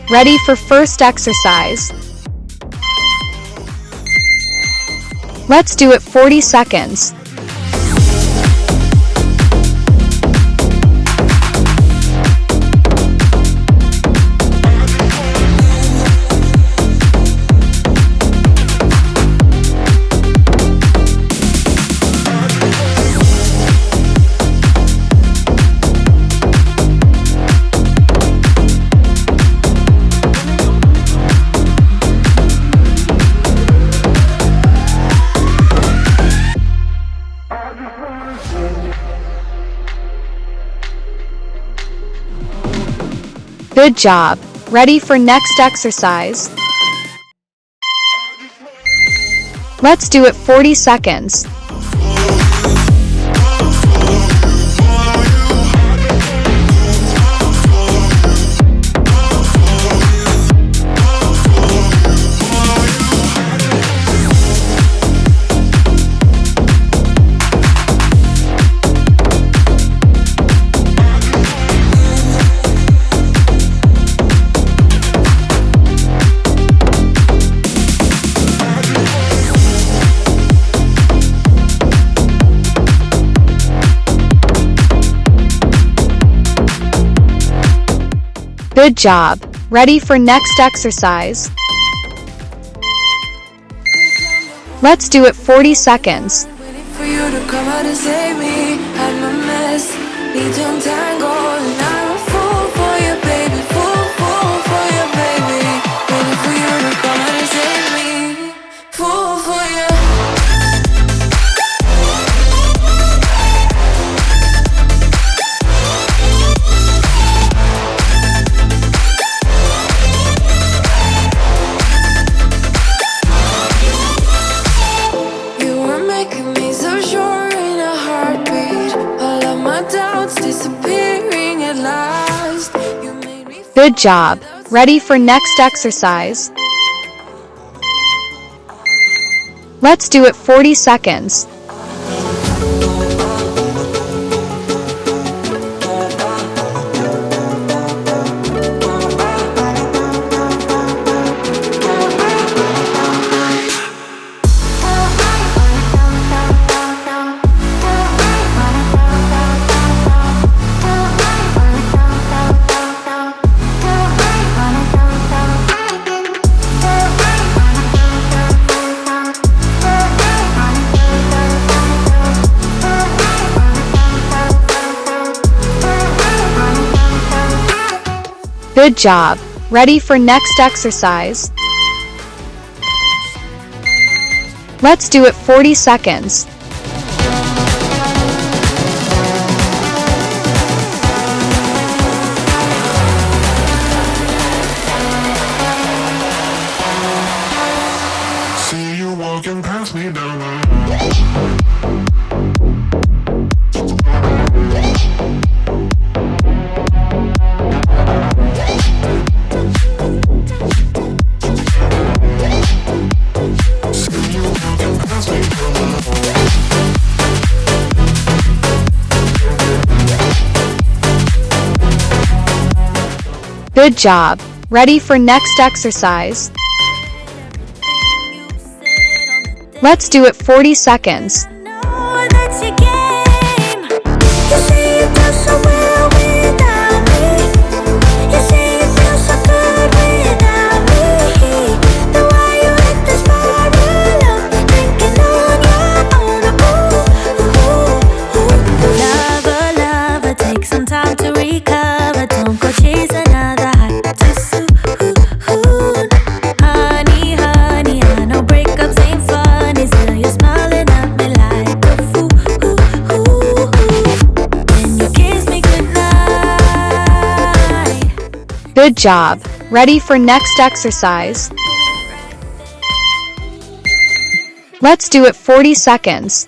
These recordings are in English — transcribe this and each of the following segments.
Ready for first exercise. Let's do it 40 seconds. Good job. Ready for next exercise? Let's do it 40 seconds. Good job. Ready for next exercise? Let's do it 40 seconds. Waiting for you to come out and save me. I'm a mess, need to untangle, and I'm a fool for you, baby. Fool for you, baby. Waiting for you to come out and save me. Fool for you. Good job. Ready for next exercise? Let's do it 40 seconds. Good job. Ready for next exercise? Let's do it 40 seconds. See you walking past me down the Good job. Ready for next exercise? Let's do it 40 seconds. Good job. Ready for next exercise? Let's do it 40 seconds.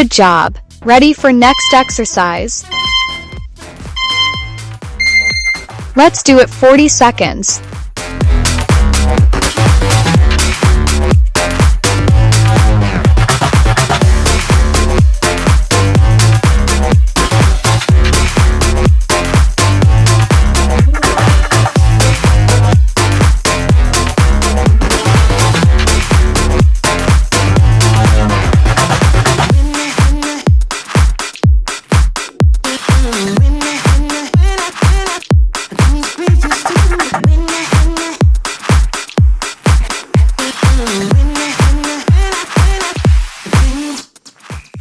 Good job. Ready for next exercise? Let's do it 40 seconds.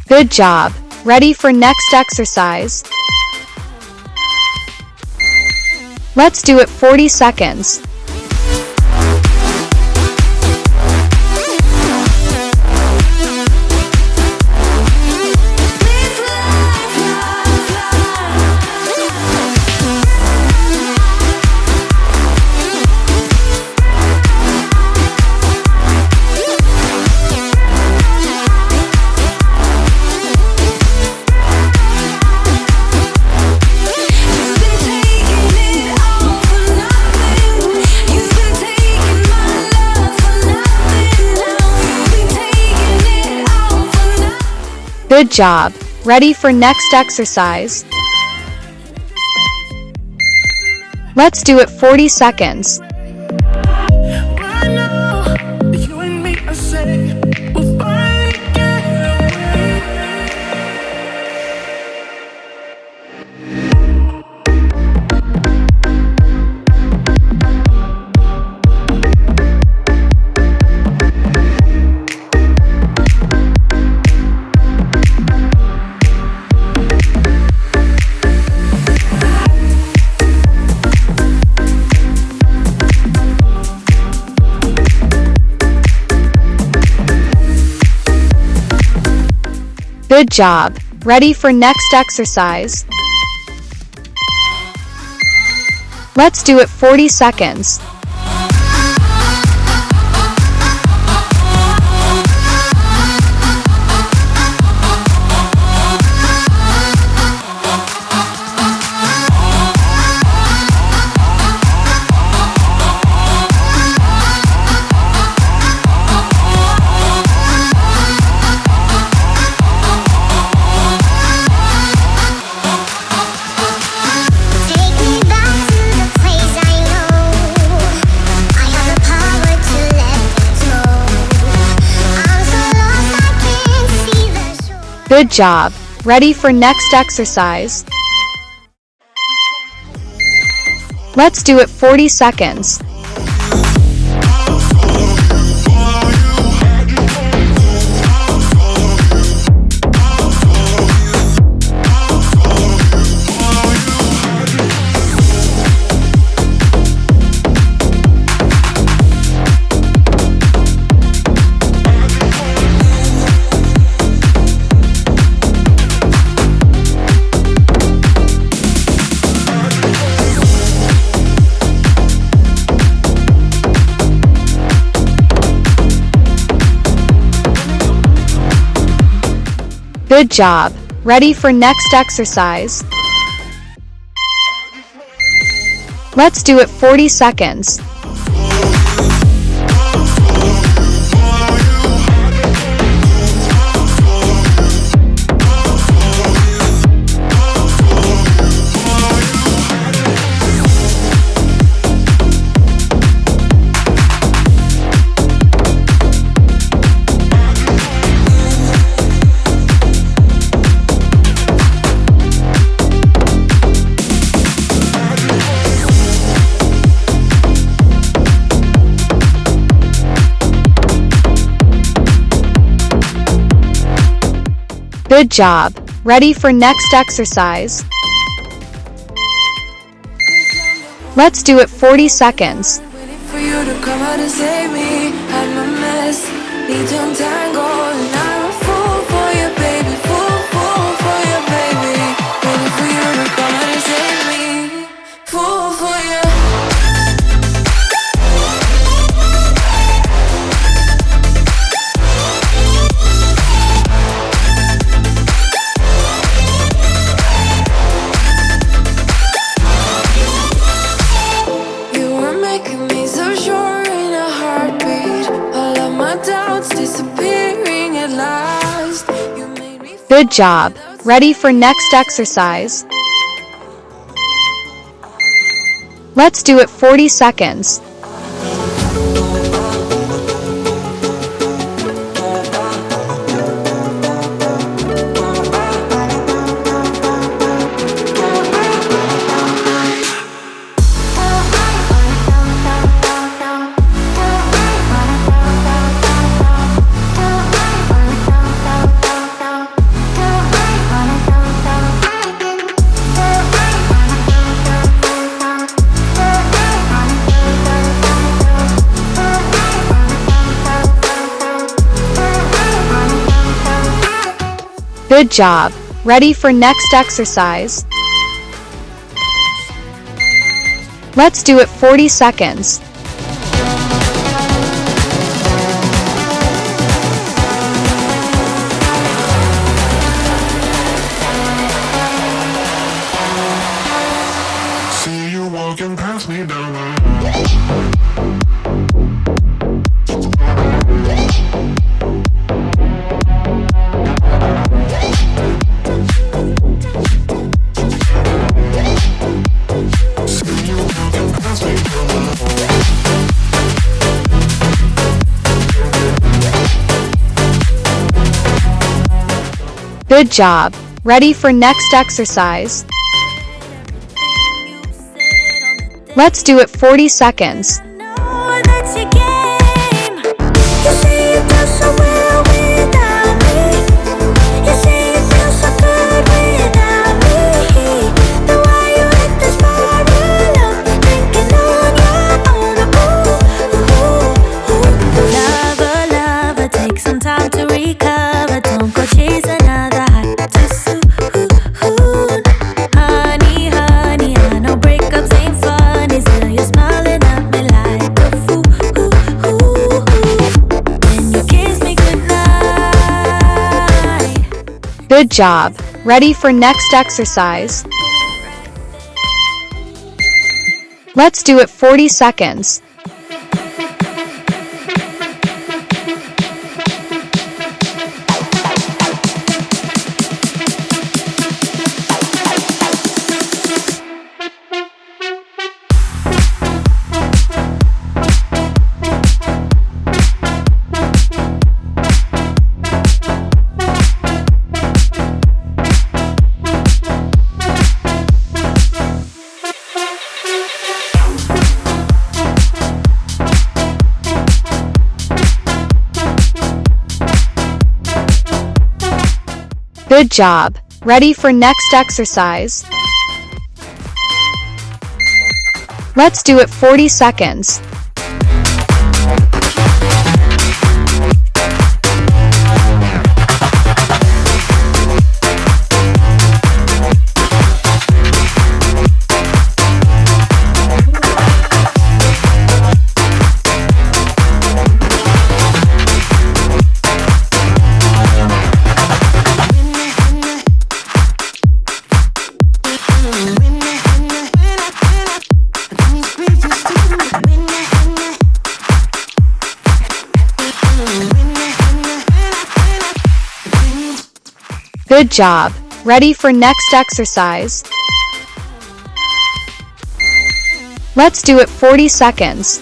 Good job. Ready for next exercise? Let's do it 40 seconds. Good job. Ready for next exercise? Let's do it 40 seconds. Good job. Ready for next exercise? Let's do it 40 seconds. Good job. Ready for next exercise? Let's do it 40 seconds. Good job. Ready for next exercise? Let's do it 40 seconds. Good job. Ready for next exercise? Let's do it 40 seconds. Waiting for you to come out and save me. Had my mess, need to untangle, and I'm a fool for you, baby. Fool for you, baby. Waiting for you to come out and save me. Fool for you. Good job. Ready for next exercise? Let's do it 40 seconds. Good job. Ready for next exercise? Let's do it 40 seconds. See you walking past me down the Good job. Ready for next exercise? Let's do it 40 seconds. Good job. Ready for next exercise? Let's do it 40 seconds. Good job. Ready for next exercise? Let's do it 40 seconds. Good job. Ready for next exercise? Let's do it 40 seconds.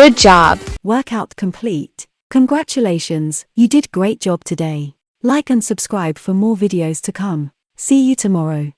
Good job. Workout complete. Congratulations, you did great job today. Like and subscribe for more videos to come. See you tomorrow.